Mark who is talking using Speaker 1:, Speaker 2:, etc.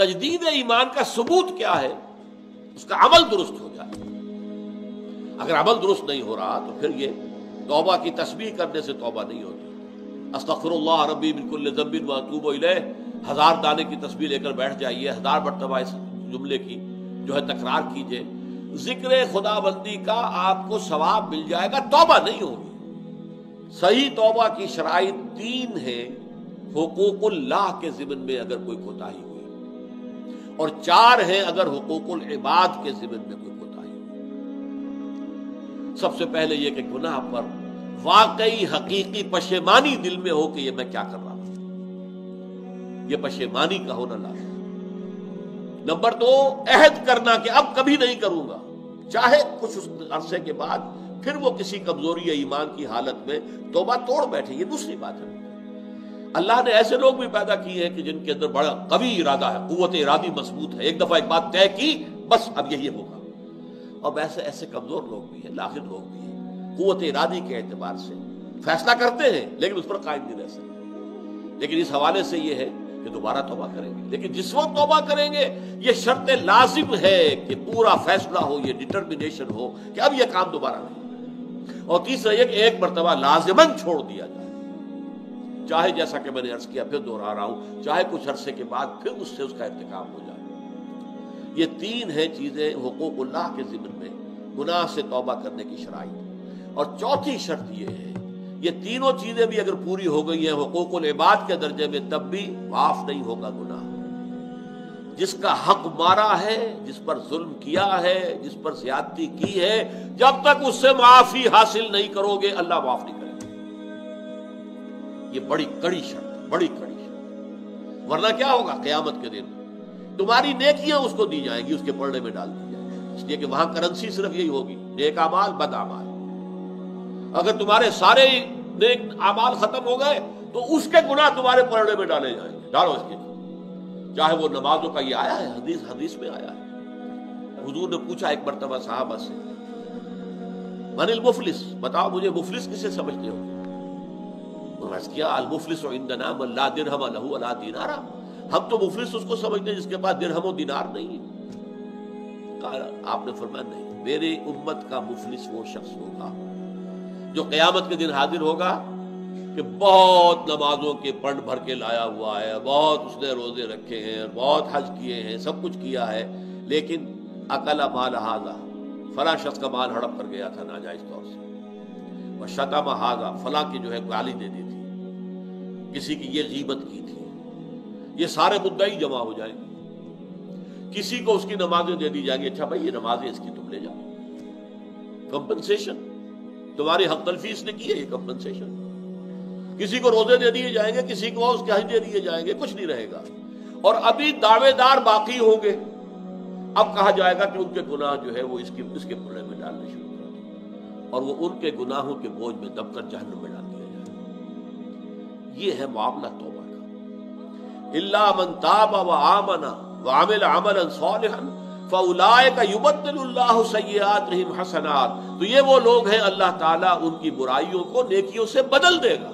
Speaker 1: تجدید ایمان کا ثبوت کیا ہے؟ اس کا عمل درست ہو جائے۔ اگر عمل درست نہیں ہو رہا تو پھر یہ توبہ کی تسبیح کرنے سے توبہ نہیں ہوتی۔ استغفر اللہ ربی من کل ذنب واتوب الیہ، 1000 دانے کی تسبیح لے کر بیٹھ جائیے، 1000 مرتبہ اس جملے کی جو ہے تکرار کیجئے، ذکر خدا بندی کا آپ کو ثواب مل جائے گا، توبہ نہیں ہوگی۔ صحیح توبہ کی شرائط 3 ہیں۔ حقوق اللہ کے ضمن میں اگر کوئی کوتاہی ہوئی، اور 4 ہیں اگر حقوق العباد کے ضمن میں کوئی کوتاہی ہوئی۔ سب سے پہلے یہ کہ گناہ پر واقعی حقیقی پشیمانی دل میں ہو کہ یہ میں کیا کر رہا ہوں، یہ پشیمانی کا ہونا لازم۔ نمبر 2، عہد کرنا کہ اب کبھی نہیں کروں گا، چاہے کچھ اس عرصے کے بعد پھر وہ کسی کمزوری یا ایمان کی حالت میں توبہ توڑ بیٹھے، یہ دوسری بات ہے۔ اللہ نے ایسے لوگ بھی پیدا کیے ہیں کہ جن کے اندر بڑا قوی ارادہ ہے، قوت ارادی مضبوط ہے، ایک دفعہ ایک بات طے کی بس اب یہی ہوگا۔ اور ایسے کمزور لوگ بھی ہیں، لاغر لوگ بھی ہیں، قوت ارادی کے اعتبار سے فیصلہ کرتے ہیں لیکن اس پر قائم نہیں رہ سکتے۔ لیکن اس حوالے سے یہ ہے کہ دوبارہ توبہ کریں گے، لیکن جس وقت توبہ کریں گے یہ شرط لازم ہے کہ پورا فیصلہ ہو، یہ ڈٹرمنیشن ہو کہ اب یہ کام دوبارہ نہیں۔ اور تیسرا یہ کہ ایک مرتبہ لازماً چھوڑ دیا جائے، چاہے جیسا کہ میں نے عرض کیا، پھر دوہرا رہا ہوں، چاہے کچھ عرصے کے بعد پھر اس سے اس کا ارتکاب ہو جائے۔ یہ 3 ہیں چیزیں حقوق اللہ کے ضمن میں گناہ سے توبہ کرنے کی شرائط۔ اور چوتھی شرط یہ ہے، یہ تینوں چیزیں بھی اگر پوری ہو گئی ہیں حقوق العباد کے درجے میں، تب بھی معاف نہیں ہوگا گناہ۔ جس کا حق مارا ہے، جس پر ظلم کیا ہے، جس پر زیادتی کی ہے، جب تک اس سے معافی حاصل نہیں کرو گے اللہ معاف نہیں کرے گا۔ یہ بڑی کڑی شرط ہے، بڑی کڑی شرط۔ ورنہ کیا ہوگا؟ قیامت کے دن تمہاری نیکیاں اس کو دی جائیں گی، اس کے پلڑے میں ڈال دی جائیں گی، اس لیے کہ وہاں کرنسی صرف یہی ہوگی، نیک اعمال بد اعمال۔ اگر تمہارے سارے نیک اعمال ختم ہو گئے تو اس کے گناہ تمہارے پلڑے میں ڈالے جائیں گے، ڈالو اس کے، چاہے وہ نمازوں کا، یہ آیا ہے حدیث میں آیا ہے۔ حضور نے پوچھا ایک مرتبہ صحابہ سے، من المفلس، بتاؤ مجھے مفلس کسے سمجھتے ہو؟ انہوں نے کیا، المفلس عندنا من لا درہم لہ ولا دینار، ہم تو مفلس اس کو سمجھتے ہیں جس کے پاس درہم و دینار نہیں ہے۔ کہا، آپ نے فرمایا نہیں، میرے امت کا مفلس وہ شخص ہوگا جو قیامت کے دن حاضر ہوگا کہ بہت نمازوں کے پڑھ بھر کے لایا ہوا ہے، بہت اس نے روزے رکھے ہیں، بہت حج کیے ہیں، سب کچھ کیا ہے، لیکن اکل مال ھذا، فلاں شخص کا مال ہڑپ کر گیا تھا ناجائز طور سے، وشتم ھذا، فلاں کی جو ہے گالی دے دی تھی، کسی کی یہ غیبت کی تھی، یہ سارے مدعی جمع ہو جائیں گے، کسی کو اس کی نمازیں دے دی جائیں گی، اچھا بھائی یہ نمازیں اس کی تم لے جاؤ، کمپنسیشن تمہاری حق تلفیس نے کی ہے، یہ کمپنسیشن۔ کسی کو روزے دے دیے جائیں گے، کسی کو اس کے حج دے دیے جائیں گے، کچھ نہیں رہے گا۔ اور ابھی دعوے دار باقی ہوں گے، اب کہا جائے گا کہ ان کے گناہ جو ہے وہ اس کے پلڑے میں ڈالنے شروع کر دیں، اور وہ ان کے گناہوں کے بوجھ میں دب کر جہنم میں ڈال دیا جائے گا۔ یہ ہے معاملہ توبہ کا۔ الا من تاب وآمن وعمل عملا صالحا فاولئک یبدل اللہ سیئاتہم حسنات، تو یہ وہ لوگ ہیں اللہ تعالیٰ ان کی برائیوں کو نیکیوں سے بدل دے گا۔